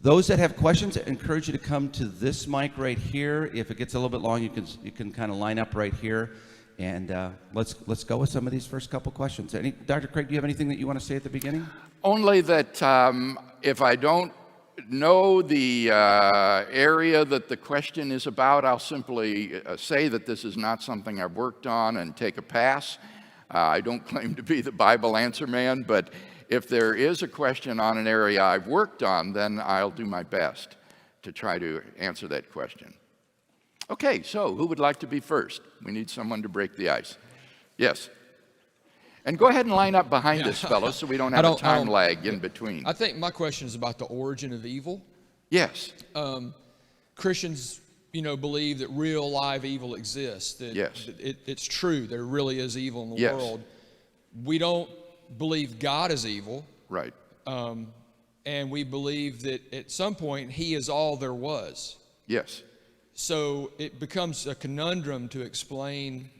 Those that have questions, I encourage you to come to this mic right here. If it gets a little bit long, you can kind of line up right here, and let's go with some of these first couple questions. Dr. Craig, do you have anything that you want to say at the beginning? Only that if I don't know the area that the question is about, I'll simply say that this is not something I've worked on and take a pass. I don't claim to be the Bible answer man, but if there is a question on an area I've worked on, then I'll do my best to try to answer that question. Okay, so who would like to be first? We need someone to break the ice. Yes. And go ahead and line up behind this fellow so we don't have a time lag in between. I think my question is about the origin of evil. Yes. Christians, believe that real live evil exists. That yes. It's true. There really is evil in the yes. world. We don't believe God is evil. Right. And we believe that at some point He is all there was. Yes. So it becomes a conundrum to explain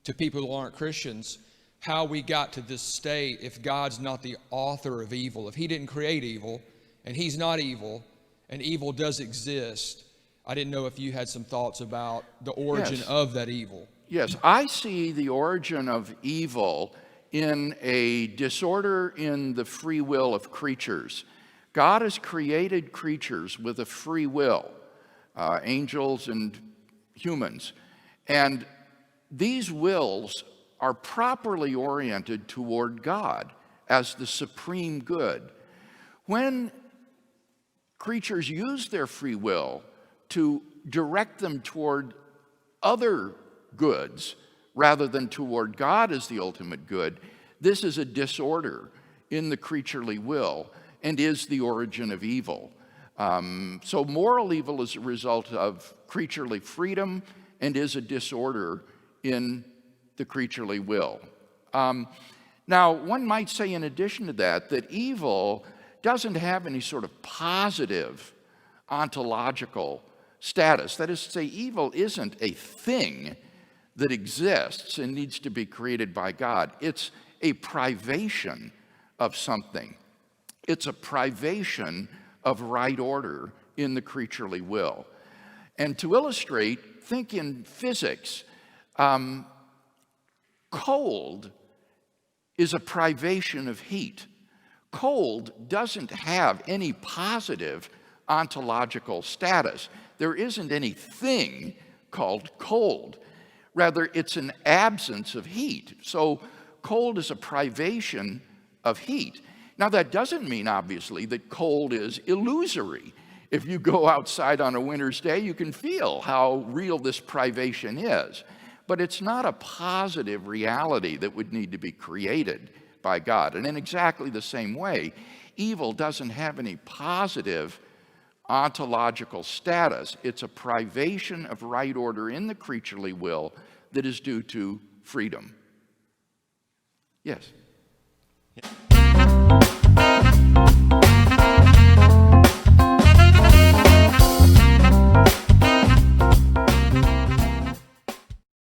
to people who aren't Christians how we got to this state if God's not the author of evil. If He didn't create evil, and He's not evil, and evil does exist, I didn't know if you had some thoughts about the origin yes. of that evil. Yes, I see the origin of evil in a disorder in the free will of creatures. God has created creatures with a free will, angels and humans, and these wills are properly oriented toward God as the supreme good. When creatures use their free will to direct them toward other goods rather than toward God as the ultimate good, this is a disorder in the creaturely will and is the origin of evil. So moral evil is a result of creaturely freedom and is a disorder in the creaturely will. Now, one might say in addition to that, that evil doesn't have any sort of positive ontological status. That is to say, evil isn't a thing that exists and needs to be created by God. It's a privation of something. It's a privation of right order in the creaturely will. And to illustrate, think in physics. Cold is a privation of heat. Cold doesn't have any positive ontological status. There isn't any thing called cold. Rather, it's an absence of heat. So cold is a privation of heat. Now, that doesn't mean, obviously, that cold is illusory. If you go outside on a winter's day, you can feel how real this privation is. But it's not a positive reality that would need to be created by God. And in exactly the same way, evil doesn't have any positive ontological status. It's a privation of right order in the creaturely will that is due to freedom. Yes?